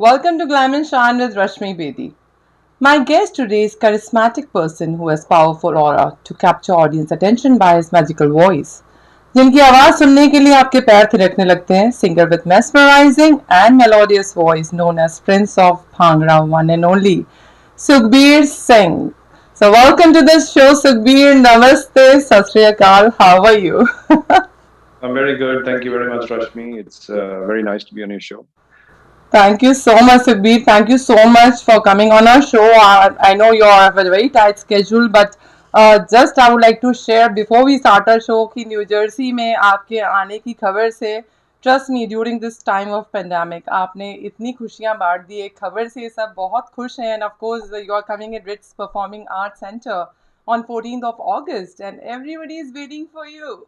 Welcome to Glam and Shine with Rashmi Bedi. My guest today is a charismatic person who has powerful aura to capture audience attention by his magical voice. जिनकी आवाज सुनने के लिए आपके पैर थिरकने लगते हैं. Singer with mesmerizing and melodious voice known as Prince of Bhangra, one and only Sukhbir Singh. So welcome to this show, Sukhbir. Namaste, Sat Sri Akal. How are you? I'm very good. Thank you very much, Rashmi. It's very nice to be on your show. Thank you so much, Sukhbir. Thank you so much for coming on our show. I know you have a very tight schedule, but just I would like to share before we start our show कि new Jersey में आपके आने की खबर से trust me during this time of pandemic आपने इतनी खुशियां बांट दी एक खबर से सब बहुत खुश हैं and of course you are coming in Ritz performing art centre on 14th of August and everybody is waiting for you.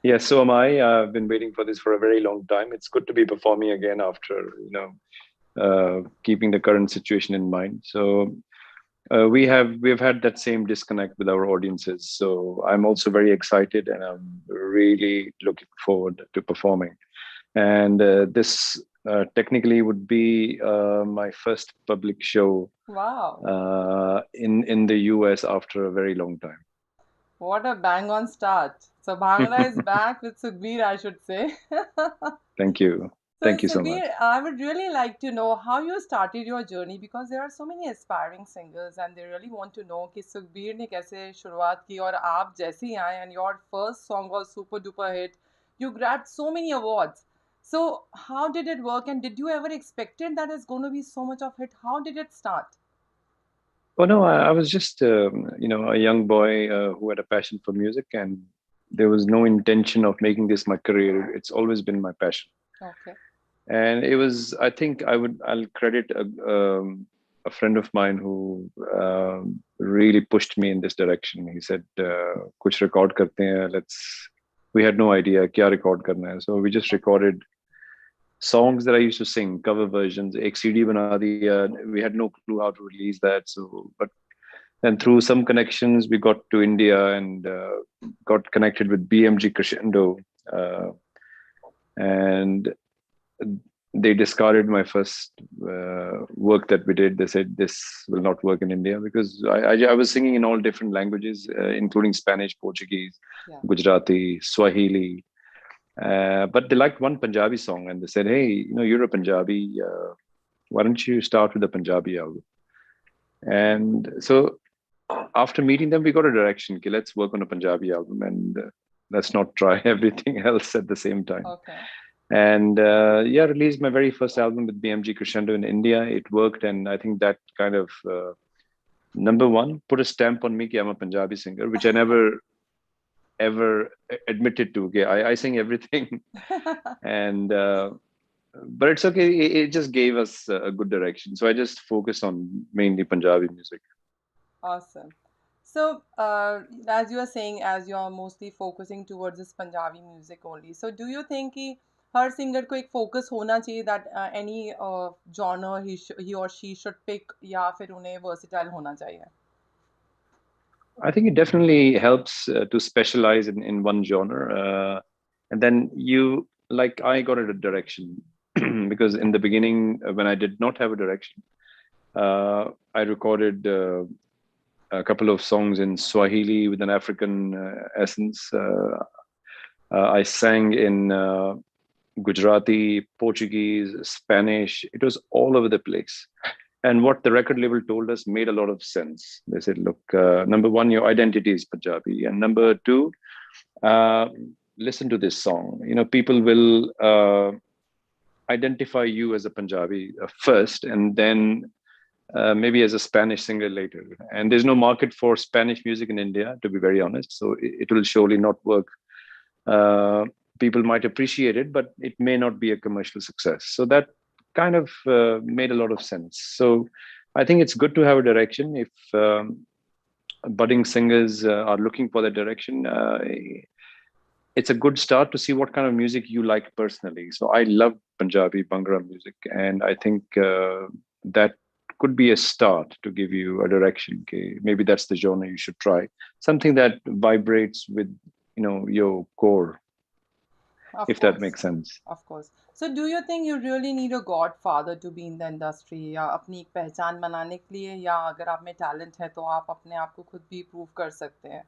Yes, so am I. I've been waiting for this for a very long time. It's good to be performing again after, keeping the current situation in mind. So we've had that same disconnect with our audiences. So I'm also very excited, and I'm really looking forward to performing. And this technically would be my first public show Wow. in the US after a very long time. What a bang on start. So Bhangra is back with Sukhbir, I should say. Thank you. So Thank you so much. Sukhbir, I would really like to know how you started your journey because there are so many aspiring singers and they really want to know कि सुखबीर ने कैसे शुरुआत की और आप जैसे ही आए and your first song was super duper hit. You grabbed so many awards. So how did it work and did you ever expected that it's going to be so much of hit? How did it start? Oh no, I was just a young boy who had a passion for music, and there was no intention of making this my career. It's always been my passion, Okay. and it was. I think I'll credit a friend of mine who really pushed me in this direction. He said, "Kuch record karte hain. Let's." We had no idea kya record karna hai, so we just recorded songs that I used to sing, cover versions. Ek CD bana diya. We had no clue how to release that. So, but then through some connections, we got to India and got connected with BMG Crescendo, and they discarded my first work that we did. They said this will not work in India because I was singing in all different languages, including Spanish, Portuguese, Yeah. Gujarati, Swahili. But they liked one Punjabi song and they said, "Hey, you're a Punjabi. Why don't you start with the Punjabi album?" And so after meeting them, we got a direction. Okay, let's work on a Punjabi album and let's not try everything else at the same time. Okay. And yeah, released my very first album with BMG Crescendo in India. It worked, and I think that kind of number one put a stamp on me. Ki I'm a Punjabi singer, which I never ever admitted to. Okay, I sing everything, and but it's okay. It just gave us a good direction. So I just focused on mainly Punjabi music. Awesome. So, as you are saying, as you are mostly focusing towards this Punjabi music only, so do you think कि हर singer को एक focus होना चाहिए that any genre he or she should pick या फिर उन्हें versatile होना चाहिए? I think it definitely helps to specialize in one genre. And then like I got a direction because in the beginning, when I did not have a direction, I recorded a couple of songs in Swahili with an African essence. I sang in Gujarati, Portuguese, Spanish. It was all over the place. And what the record label told us made a lot of sense. They said, look, number one, your identity is Punjabi. And number two, uh, listen to this song. People will identify you as a Punjabi first, and then maybe as a Spanish singer later. And there's no market for Spanish music in India, to be very honest. So it will surely not work. People might appreciate it, but it may not be a commercial success. So that kind of made a lot of sense. So I think it's good to have a direction. If budding singers are looking for that direction, it's a good start to see what kind of music you like personally. So I love Punjabi Bhangra music, and I think that could be a start to give you a direction. Okay, maybe that's the genre you should try. Something that vibrates with your core. Of if that course, makes sense. of course. So do you think you really need a godfather to be in the industry, या अपनी एक पहचान बनाने के लिए, या अगर आप में talent है तो आप अपने आप को खुद भी prove कर सकते हैं?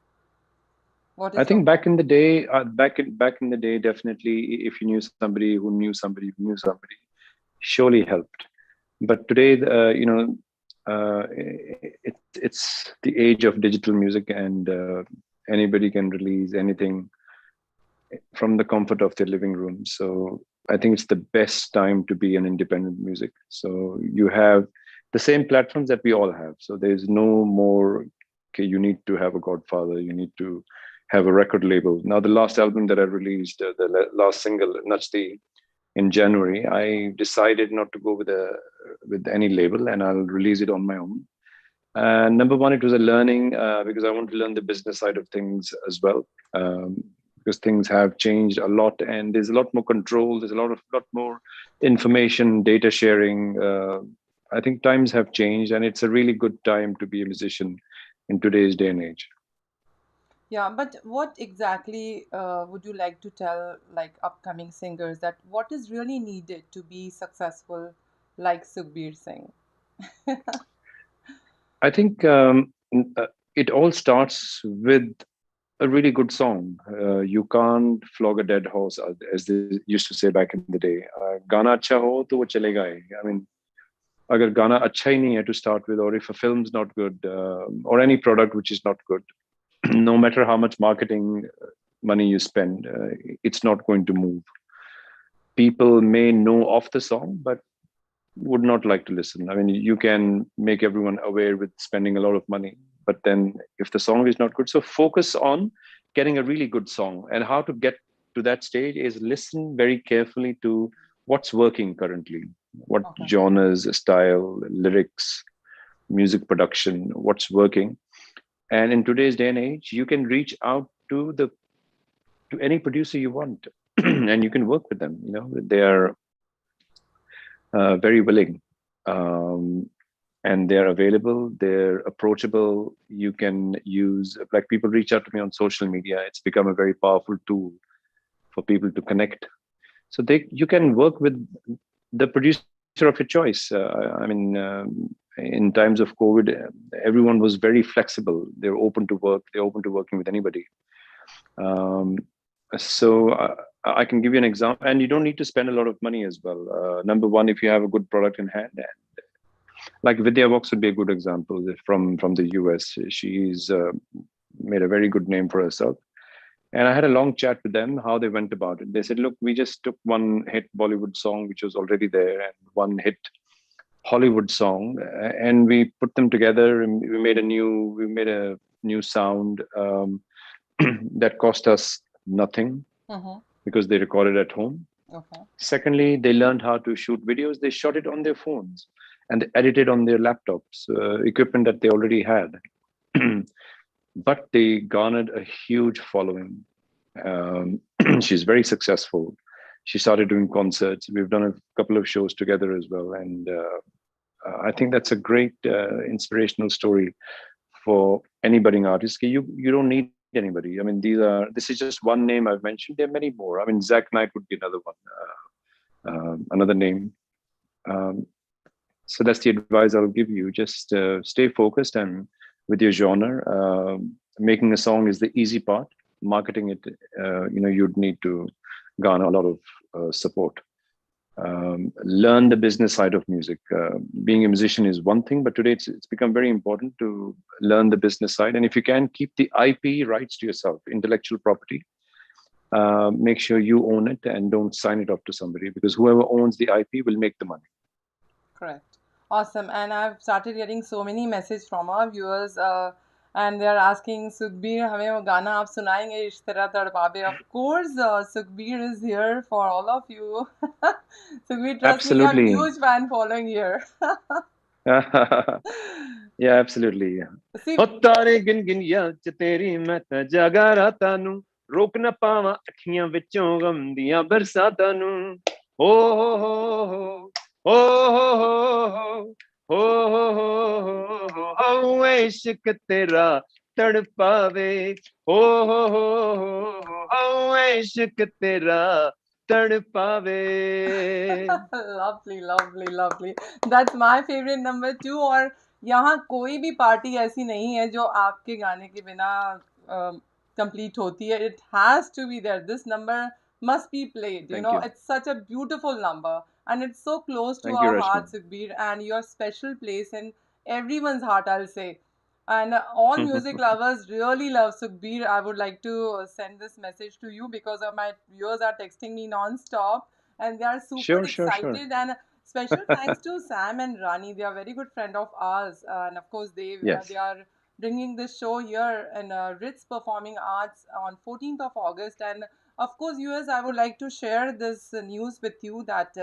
What I is your think back point? in the day, back in the day, definitely, if you knew somebody who knew somebody who knew somebody, surely helped. But today, it's the age of digital music, and anybody can release anything from the comfort of their living room. So I think it's the best time to be an independent music. So you have the same platforms that we all have. So there's no more, okay, you need to have a godfather, you need to have a record label. Now, the last album that I released, last single, Nachti, in January, I decided not to go with any label, and I'll release it on my own. Number one, it was a learning because I want to learn the business side of things as well. Because things have changed a lot, and there's a lot more control. There's a lot more information, data sharing. I think times have changed, and it's a really good time to be a musician in today's day and age. Yeah, but what exactly would you like to tell like upcoming singers that what is really needed to be successful like Sukhbir Singh? I think it all starts with a really good song. You can't flog a dead horse, as they used to say back in the day. गाना अच्छा हो तो वो चलेगा ही. I mean, अगर गाना अच्छा ही नहीं है to start with, or if a film's not good, or any product which is not good, no matter how much marketing money you spend, it's not going to move. People may know of the song, but would not like to listen. I mean, you can make everyone aware with spending a lot of money, but then if the song is not good, so focus on getting a really good song. And how to get to that stage is listen very carefully to what's working currently, what Okay. genres, style, lyrics, music production, what's working. And in today's day and age, you can reach out to any producer you want, and you can work with them. You know, they are very willing, and they're available. They're approachable. You can use, like, people reach out to me on social media. It's become a very powerful tool for people to connect. So you can work with the producer of your choice. In times of COVID, everyone was very flexible. They're open to work. They're open to working with anybody. Um, so I can give you an example, and you don't need to spend a lot of money as well. Number one, if you have a good product in hand, and like Vidya Vox would be a good example from the US. She's made a very good name for herself. And I had a long chat with them how they went about it. They said, look, we just took one hit Bollywood song, which was already there, and one hit Hollywood song, and we put them together, and we made a new sound that cost us nothing Mm-hmm. because they recorded at home. Okay. Secondly, they learned how to shoot videos. They shot it on their phones and they edited on their laptops, equipment that they already had. But they garnered a huge following. Um, she's very successful. She started doing concerts. We've done a couple of shows together as well, and I think that's a great inspirational story for any budding artist. You don't need anybody. I mean, this is just one name I've mentioned. There are many more. I mean, Zach Knight would be another one, another name. Um, so that's the advice I'll give you. Just stay focused and with your genre. Making a song is the easy part. Marketing it, you'd need to garner a lot of support. Learn the business side of music. Being a musician is one thing, but today it's become very important to learn the business side. And if you can, keep the IP rights to yourself, intellectual property. Make sure you own it and don't sign it off to somebody, because whoever owns the IP will make the money. Correct. Awesome. And I've started getting so many messages from our viewers, and they're asking, Sukhbir, हमें वो गाना आप सुनाएंगे इस तरह तड़पावे. Of course, Sukhbir is here for all of you. Sukhbir, trust me, we have Absolutely. huge fan following here. Yeah, absolutely. See, हो तारे गिन गिन याद च तेरी मैं तां जागा रातां नूं रोक ना पावां अखियां विचों गम दियां बरसातां नूं हो हो हो हो हो हो हो हो हो हो हो हो इश्क तेरा तड़पावे हो हो इश्क तेरा तड़पावे. lovely, lovely, lovely. That's my favorite number too. और यहाँ कोई भी पार्टी ऐसी नहीं है जो आपके गाने के बिना complete होती है. It has to be there. This number must be played. You Thank know, you. it's such a beautiful number, and it's so close to Thank you, our Rashmi. hearts, Sukhbir, and your special place in everyone's heart, I'll say. And all music lovers really love Sukhbir. I would like to send this message to you because my viewers are texting me non-stop and they are super Sure, sure, sure. excited. And special thanks to Sam and Rani. They are very good friend of ours, and of course they Yes. are bringing this show here in Ritz Performing Arts on 14th of August. And of course, viewers, I would like to share this news with you that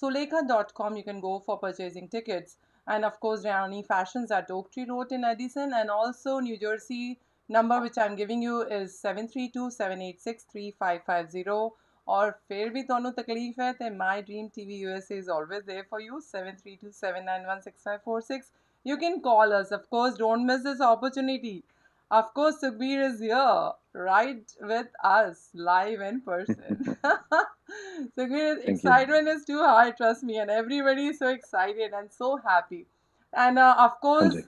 Sulekha.com you can go for purchasing tickets. And of course, Rani Fashions at Oak Tree Road in Edison, and also New Jersey number which I'm giving you is 732-786-3550. और फिर भी दोनों तकलीफ है तो My Dream TV USA is always there for you. 732-791-6546. You can call us. Of course, don't miss this opportunity. Of course, Sukhbir is here, right with us, live in person. Sukhbir, Thank you. excitement is too high, trust me, and everybody is so excited and so happy. And of हाँ course, ji.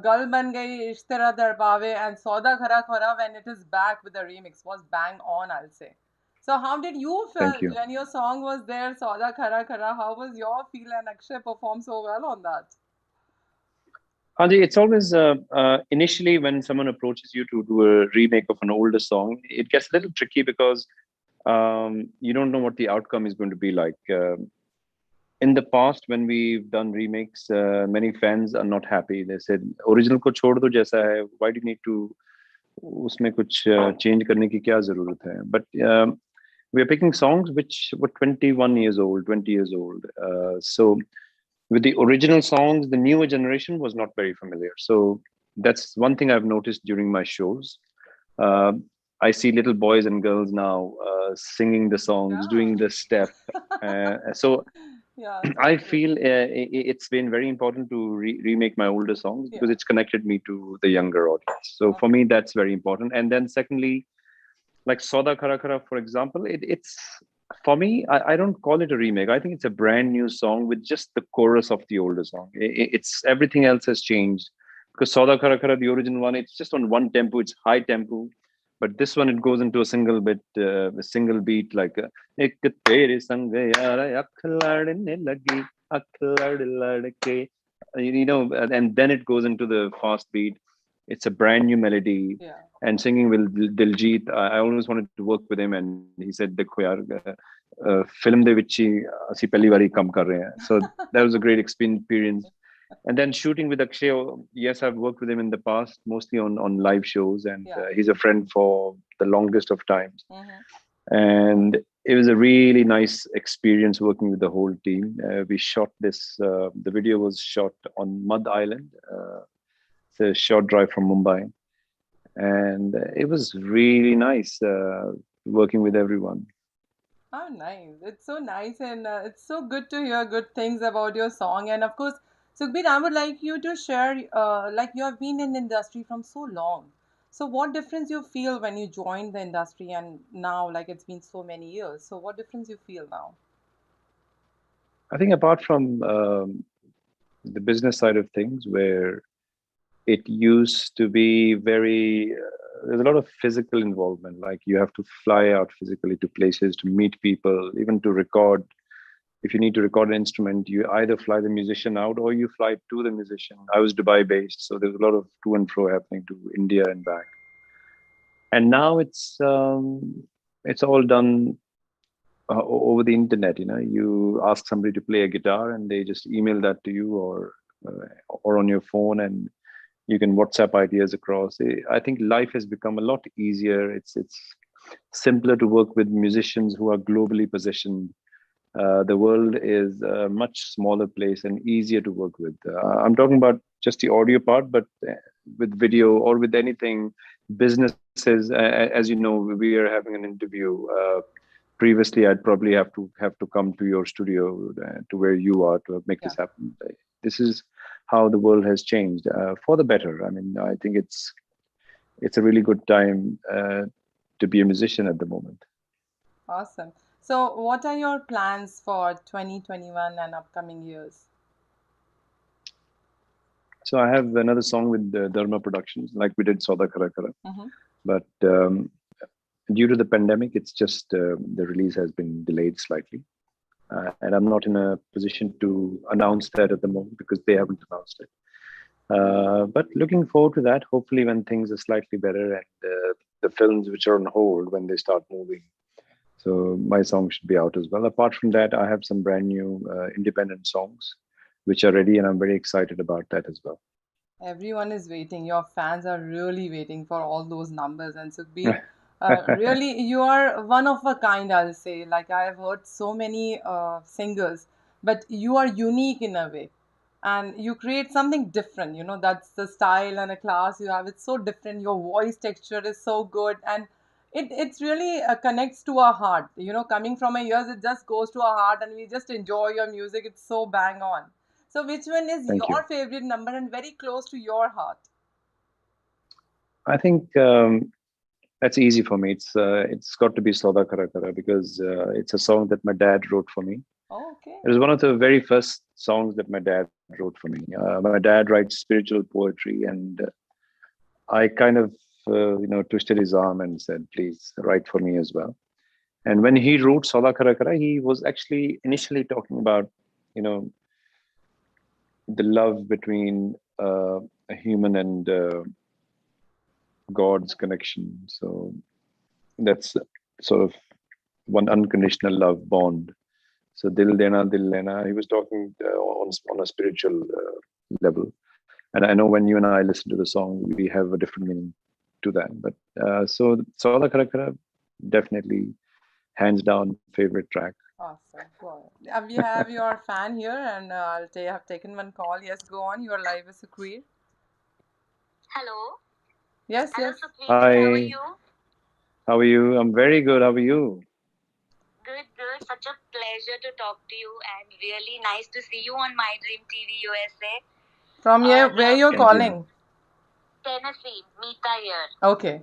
Gal Ban Gayi, Ishtara Darbave, and Sauda Khara Khara, when it is back with the remix, was bang on, I'll say. So, how did you Thank feel you. when your song was there, Sauda Khara Khara? How was your feel, and Akshay performed so well on that? Anji, it's always initially when someone approaches you to do a remake of an older song, it gets a little tricky because you don't know what the outcome is going to be like. In the past, when we've done remakes, many fans are not happy. They said, "Original को छोड़ दो जैसा है. Why do you need to उसमें कुछ change करने की क्या जरूरत है?" But we are picking songs which were 21 years old, 20 years old. So with the original songs, the newer generation was not very familiar. So that's one thing I've noticed during my shows. Uh, I see little boys and girls now singing the songs, Yeah. doing the step. So Yeah, so I true. feel it's been very important to remake my older songs because Yeah. it's connected me to the younger audience. So Okay. for me, that's very important. And then secondly, like Soda Kara Kara, for example, it's for me, I don't call it a remake. I think it's a brand new song with just the chorus of the older song. It's everything else has changed because Soda Kara Kara, the original one, it's just on one tempo, it's high tempo. But this one, it goes into a single bit, a single beat, like "Ek tere sang yaara akh ladne lagi, akh ladke." And then it goes into the fast beat. It's a brand new melody Yeah. and singing with Diljit. I always wanted to work with him, and he said, "देखो यार, film ਦੇ ਵਿੱਚ ਹੀ ਅਸੀਂ ਪਹਿਲੀ ਵਾਰੀ ਕੰਮ ਕਰ ਰਹੇ हैं." So that was a great experience. And then shooting with Akshay, yes, I've worked with him in the past, mostly on live shows, and Yeah. he's a friend for the longest of times. Mm-hmm. And it was a really nice experience working with the whole team. We shot this. The video was shot on Mud Island. It's a short drive from Mumbai, and it was really nice working with everyone. Oh, nice. It's so nice, and it's so good to hear good things about your song. And of course, Sukhbir, I would like you to share, like you have been in the industry from so long. So, what difference you feel when you joined the industry and now, like it's been so many years? So, what difference you feel now? I think apart from the business side of things, where it used to be very there's a lot of physical involvement, like you have to fly out physically to places to meet people, even to record. If you need to record an instrument, you either fly the musician out or you fly to the musician. I was Dubai based, so there's a lot of to and fro happening to India and back. And now it's all done over the internet. You ask somebody to play a guitar and they just email that to you, or on your phone, and you can WhatsApp ideas across. I think life has become a lot easier. It's simpler to work with musicians who are globally positioned. The world is a much smaller place and easier to work with. I'm talking about just the audio part, but with video or with anything, businesses, as you know, we are having an interview. Previously, I'd probably have to come to your studio, to where you are, to make Yeah. this happen. This is how the world has changed, for the better. I mean, I think it's a really good time to be a musician at the moment. Awesome. So, what are your plans for 2021 and upcoming years? So I have another song with Dharma Productions, like we did Soda Kara Kara. Mm-hmm. But due to the pandemic, it's just the release has been delayed slightly. And I'm not in a position to announce that at the moment because they haven't announced it. But looking forward to that. Hopefully, when things are slightly better and the films which are on hold, when they start moving. So my song should be out as well. Apart from that, I have some brand new independent songs which are ready, and I'm very excited about that as well. Everyone is waiting. Your fans are really waiting for all those numbers. And Sukhbir, really, you are one of a kind, I'll say. Like, I have heard so many singers, but you are unique in a way. And you create something different. That's the style and a class you have. It's so different. Your voice texture is so good. And it's really connects to our heart. Coming from a ears, it just goes to our heart, and we just enjoy your music. It's so bang on. So, which one is Thank you. your favorite number and very close to your heart? I think that's easy for me. It's got to be Soda Kara Kara because it's a song that my dad wrote for me. Oh, okay. It was one of the very first songs that my dad wrote for me. My dad writes spiritual poetry, and I kind of twisted his arm and said, "Please write for me as well." And when he wrote Soda Kara Kara, he was actually initially talking about you know the love between a human and God's connection. So that's sort of one unconditional love bond. So dil dena, dil lena. He was talking on a spiritual level, and I know when you and I listen to the song, we have a different meaning to that. But so Soda Kara Kara, definitely hands down favorite track. Awesome. Go on. We have your fan here, and have taken one call. Yes, go on. You're live with Sukhbir. Hello. Yes, Hello, yes. Sukhbir. How are Hi, you? how are you? I'm very good. How are you? Good, good. Such a pleasure to talk to you, and really nice to see you on My Dream TV USA. From here, और where you're Thank you. calling? Tennessee, Meeta here. Okay.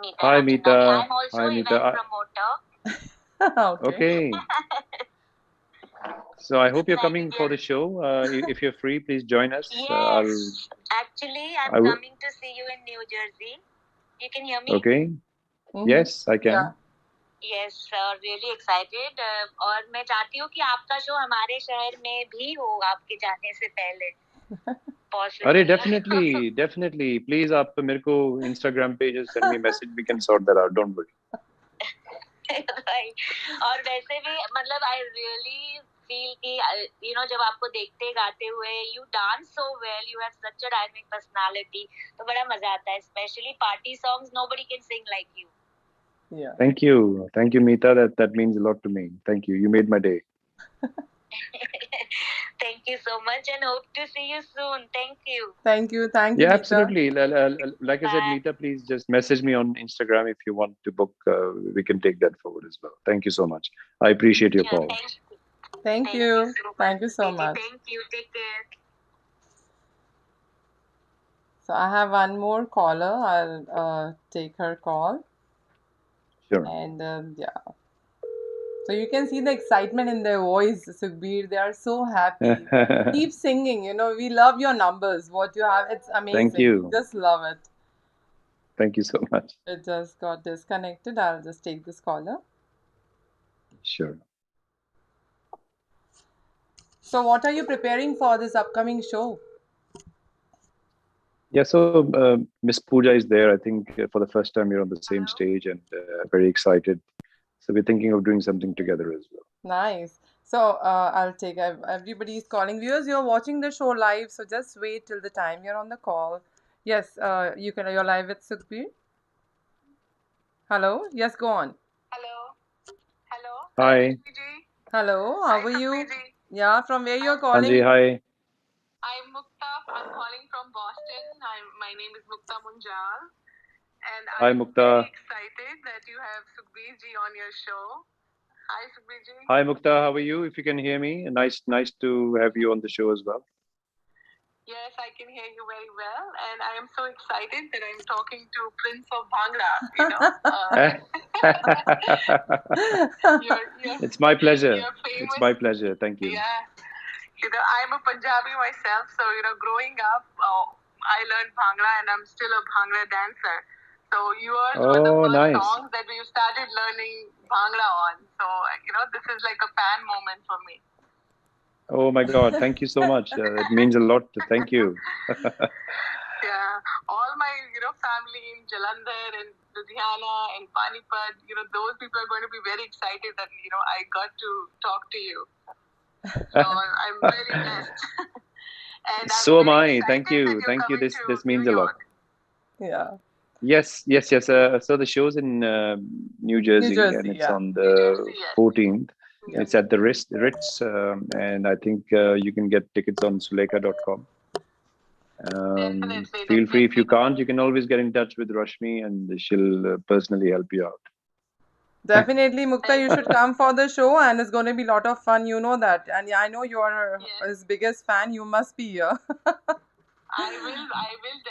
Meeta Hi, Ramchandani. Meeta. I'm also Hi, event Meeta. promoter. Okay. Okay. So I hope you're Excited, coming for yeah. the show. If you're free, please join us. Yes. Actually, I'm I will. coming to see you in New Jersey. You can hear me? Okay. Mm-hmm. Yes, I Yeah. can. Yes, really excited. और मैं चाहती हूँ कि आपका show हमारे शहर में भी हो आपके जाने से पहले. अरे Possibly. definitely. Please, आप मेरे को Instagram पे just send me a message. We can sort that out. Don't worry. Right. और वैसे भी मतलब I really feel कि जब आपको देखते गाते हुए you dance so well, you have such a dynamic personality, तो बड़ा मजा आता है. Especially party songs, nobody can sing like you. Yeah. Thank you, Meeta. That means a lot to me. Thank you. You made my day. Thank you so much, and hope to see you soon. Thank you. Thank you. Thank you, Yeah, Meeta. absolutely. Like I said, Bye. Meeta, please just message me on Instagram if you want to book. We can take that forward as well. Thank you so much. I appreciate your Sure, call. thank you. Thank Thank you. you so much. Thank you so Bedi. much. Thank you. Take care. So I have one more caller. I'll take her call. Sure. And yeah. So you can see the excitement in their voice, Sukhbir. They are so happy. Keep singing. We love your numbers. What you have, it's amazing. Thank you. Just love it. Thank you so much. It just got disconnected. I'll just take this caller. Sure. So what are you preparing for this upcoming show? Yeah, so Miss Pooja is there. I think for the first time you're on the same Hello. stage and very excited. So we're thinking of doing something together as well. Nice. So I'll take everybody's calling. Viewers, you're watching the show live, so just wait till the time you're on the call. Yes, you're live with Sukhbir. Hello. Yes, go on. Hello. Hello. Hi. Hello. How are you? Yeah, from where you're calling? Anji, hi. I'm Mukta. I'm calling from Boston. My name is Mukta Munjal. And Hi, I'm Mukta. very excited that you have Sukhbir ji on your show. Hi, Sukhbir ji. Hi, Mukta. How are you? If you can hear me, nice to have you on the show as well. Yes, I can hear you very well, and I am so excited that I'm talking to Prince of Bhangra. You know, It's my pleasure. you're famous. It's my pleasure. Thank you. Yeah, you know, I'm a Punjabi myself, so you know, growing up, I learned Bhangra, and I'm still a Bhangra dancer. So yours were the Oh, first nice. songs that we started learning Bhangra on. So you know, this is like a fan moment for me. Oh my God. Thank you so much. It means a lot. Thank you. Yeah, all my family in Jalandhar and Ludhiana and Panipat, those people are going to be very excited that I got to talk to you. So I'm very blessed. And So am I'm I. very Thank excited that you. you're Thank you. coming This to means New a lot. York. Yeah. Yes. So the show's in New Jersey, and it's yeah. on New the Jersey, yes. 14th. Yeah. It's at the Ritz, and I think you can get tickets on sulekha.com. Feel free. If you can't, you can always get in touch with Rashmi, and she'll personally help you out. Definitely, Mukta, you should come for the show, and it's going to be a lot of fun. You know that, and I know you are his biggest fan. You must be here. I will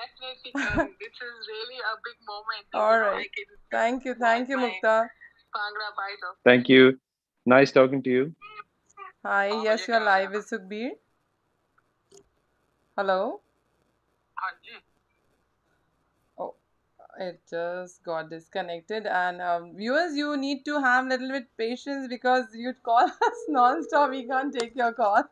definitely come. This is really a big moment. All right. Thank you, Mukta. Bhangra Baido. Thank you. Nice talking to you. Hi, yes, you're live with Sukhbir. Hello. Oh, it just got disconnected. And viewers, you need to have a little bit patience because you'd call us non-stop. We can't take your call.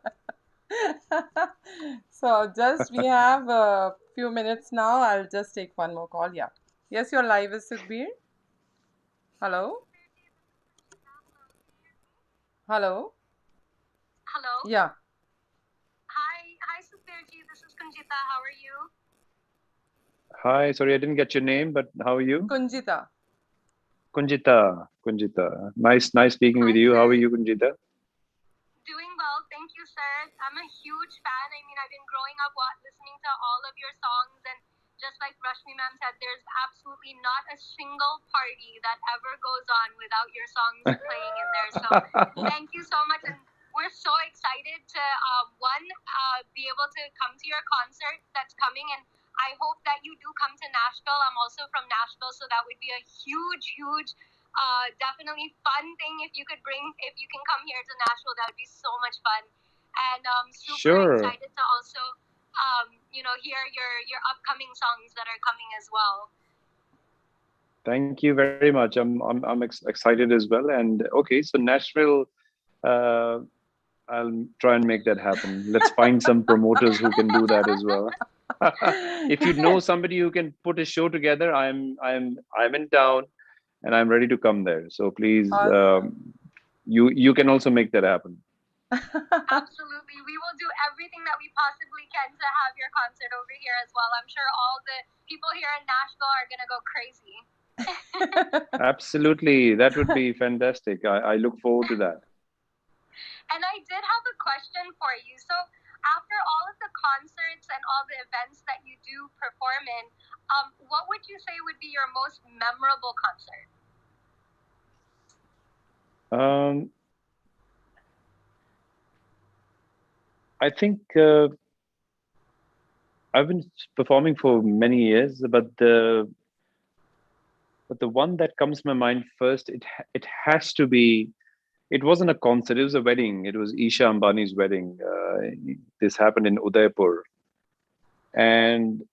So just we have a few minutes now. I'll just take one more call. Yeah. Yes, you're live with Sukhbir. Hello. Hello. Hello. Yeah. Hi, Sukhbir ji. This is Kunjita. How are you? Hi. Sorry, I didn't get your name, but how are you? Kunjita. Kunjita. Nice speaking with you. How are you, Kunjita? Doing well, thank you, sir. I'm a huge fan. I mean, I've been growing up listening to all of your songs, and just like Rashmi ma'am said, there's absolutely not a single party that ever goes on without your songs playing in there. So thank you so much, and we're so excited to be able to come to your concert that's coming, and I hope that you do come to Nashville. I'm also from Nashville, so that would be a huge definitely fun thing if you can come here to Nashville. That would be so much fun, and super excited to also hear your upcoming songs that are coming as well. Thank you very much. I'm excited as well. And okay, so Nashville, I'll try and make that happen. Let's find some promoters who can do that as well. If you know somebody who can put a show together, I'm in town, and I'm ready to come there. So please, you can also make that happen. Absolutely, we will do everything that we possibly can to have your concert over here as well. I'm sure all the people here in Nashville are gonna go crazy. Absolutely, that would be fantastic. I look forward to that. And I did have a question for you. So after all of the concerts and all the events that you do perform in, what would you say would be your most memorable concert? I think I've been performing for many years, but the one that comes to my mind first, it has to be. It wasn't a concert; it was a wedding. It was Isha Ambani's wedding. This happened in Udaipur, and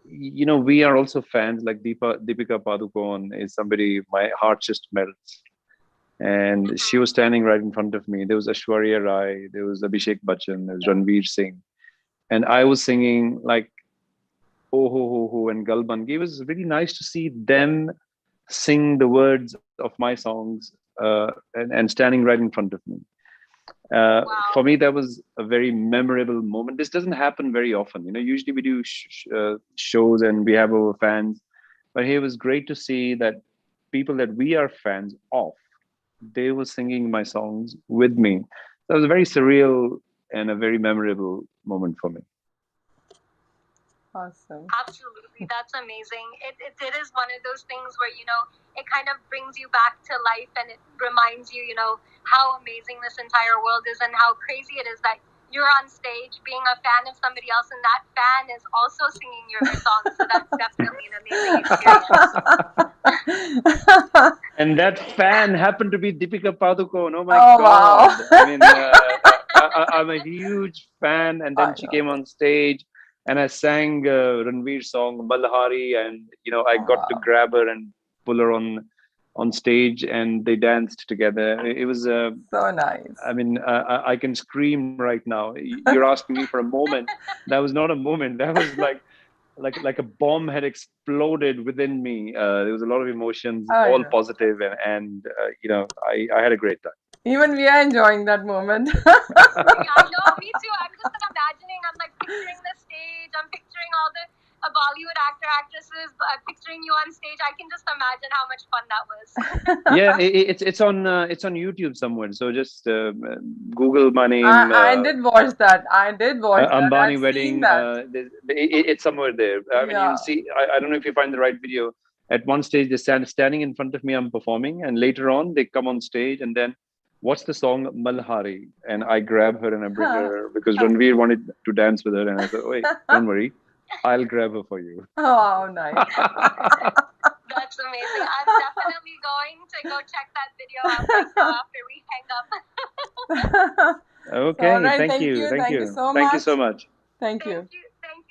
we are also fans. Like Deepika Padukone is somebody my heart just melts. And she was standing right in front of me. There was Aishwarya Rai, there was Abhishek Bachchan, there was Ranveer Singh, and I was singing like "Oh Ho Ho Ho" and Galban. It was really nice to see them sing the words of my songs and standing right in front of me. Wow. For me, that was a very memorable moment. This doesn't happen very often. Usually we do shows and we have our fans, but here it was great to see that people that we are fans of, they were singing my songs with me. That was a very surreal and a very memorable moment for me. Awesome. Absolutely, that's amazing. It is one of those things where it kind of brings you back to life, and it reminds you how amazing this entire world is and how crazy it is that you're on stage being a fan of somebody else, and that fan is also singing your song. So that's definitely an amazing experience. And that fan happened to be Deepika Padukone. Oh my Oh, God! wow. I mean, I'm a huge fan, and I then she know. came on stage, and I sang Ranveer's song Malhari, and I Oh, got to wow. grab her and pull her on stage, and they danced together. It was So nice. I mean, I can scream right now. You're asking me for a moment. That was not a moment. That was like a bomb had exploded within me. There was a lot of emotions, I all know. positive, and I had a great time. Even we are enjoying that moment. I know, me too. I'm just imagining, I'm like picturing the stage, I'm picturing all the Bollywood actresses, picturing you on stage. I can just imagine how much fun that was. Yeah, it's on YouTube somewhere. So just Google my name, I did watch that. I did watch that. I've Ambani seen wedding. that. It's somewhere there. I mean, Yeah. you'll see. I don't know if you find the right video. At one stage, they standing in front of me. I'm performing, and later on, they come on stage, and then what's the song Malhari? And I grab her and I bring her because Ranveer wanted to dance with her, and I said, "Wait, don't worry, I'll grab her for you." Oh, nice. That's amazing. I'm definitely going to go check that video out right now after we hang up. Okay, All right. thank Thank you, you. thank Thank you you, so thank you much. so much. Thank you. Thank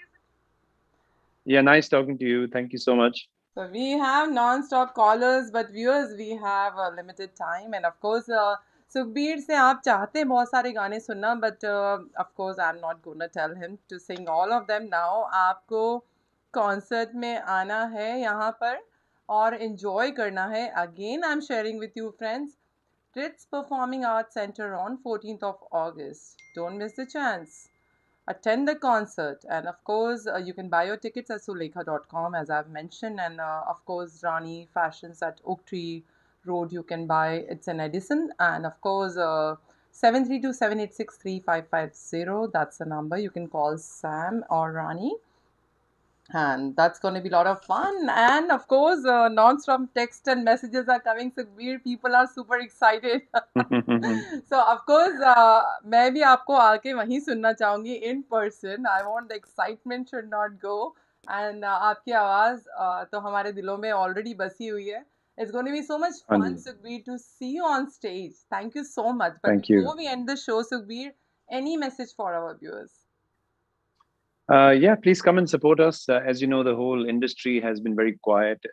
you. Yeah, nice talking to you. Thank you so much. So we have non-stop callers, but viewers, we have a limited time. And of course, Sukhbir से आप चाहते हैं बहुत सारे गाने सुनना, but of course, I'm not gonna tell him to sing all of them now. आपको concert में आना है यहाँ पर और enjoy करना है. Again, I'm sharing with you, friends. Ritz Performing Arts Center on 14th of August. Don't miss the chance. Attend the concert, and of course you can buy your tickets at sulekha.com, as I've mentioned, and of course Rani Fashions at Oak Tree Road you can buy. It's in Edison, and of course 732-786-3550, that's the number. You can call Sam or Rani, and that's going to be a lot of fun. And of course non-stop text and messages are coming, so weird people are super excited. So of course मैं भी आपको आके वहीं सुनना चाहूँगी in person. I want the excitement should not go, and आपकी आवाज़ तो हमारे दिलों में already बसी हुई है. It's going to be so much fun, Anji, Sukhbir, to see you on stage. Thank you so much. But thank you. before we end the show, Sukhbir, any message for our viewers? Yeah, please come and support us. As you know, the whole industry has been very quiet.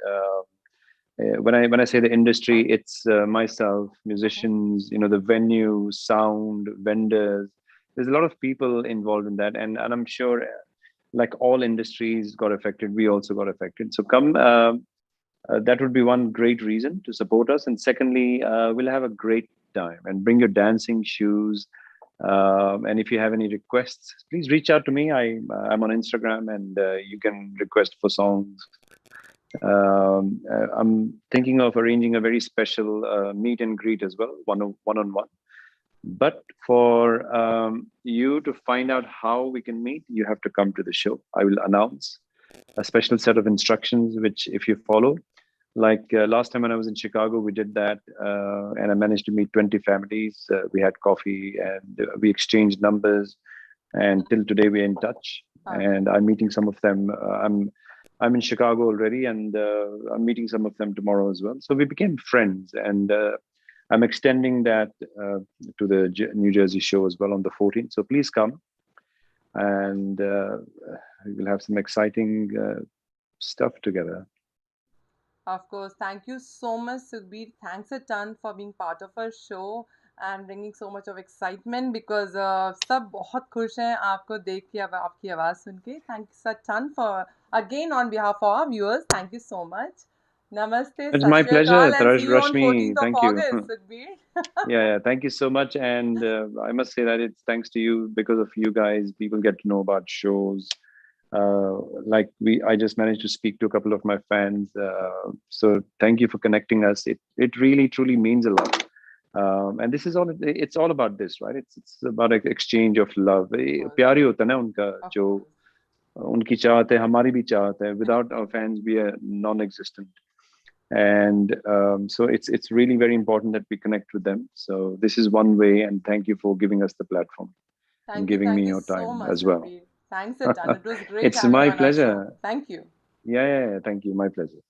When I say the industry, it's myself, musicians, the venue, sound, vendors. There's a lot of people involved in that, and I'm sure, like all industries got affected, we also got affected. So come. That would be one great reason to support us. And secondly, we'll have a great time, and bring your dancing shoes. And if you have any requests, please reach out to me. I'm on Instagram, and you can request for songs. I'm thinking of arranging a very special meet and greet as well, one-on-one. But for you to find out how we can meet, you have to come to the show. I will announce a special set of instructions, which if you follow, like last time when I was in Chicago, we did that, and I managed to meet 20 families. We had coffee, and we exchanged numbers, and till today we're in touch. And I'm meeting some of them. I'm in Chicago already, and I'm meeting some of them tomorrow as well. So we became friends, and I'm extending that to the New Jersey show as well on the 14th. So please come, and we will have some exciting stuff together. Of course. Thank you so much, Sukhbir. Thanks a ton for being part of our show and bringing so much of excitement, because सब बहुत खुश हैं आपको देख के, अब आपकी आवाज़ सुन के. Thanks a ton for, again, on behalf of our viewers, thank you so much. Namaste, It's Sat my Shri Akal, pleasure, and see you on Rashmi. 14th of Thank you. August, Sukhbir. Yeah, thank you so much. And I must say that it's thanks to you. Because of you guys, people get to know about shows. I just managed to speak to a couple of my fans. So thank you for connecting us. It really truly means a lot. And this is all. It's all about this, right? It's about an exchange of love. प्यार ही होता है ना उनका, जो उनकी चाहत है, हमारी भी चाहत है. Without our fans, we are non-existent. And so it's really very important that we connect with them. So this is one way, and thank you for giving us the platform. and Thank you. giving Thank me you your so time much, as well. Sabir. Thanks a ton. It was great It's having you my on our show. pleasure. Thank you. Yeah, yeah, yeah. Thank you. My pleasure.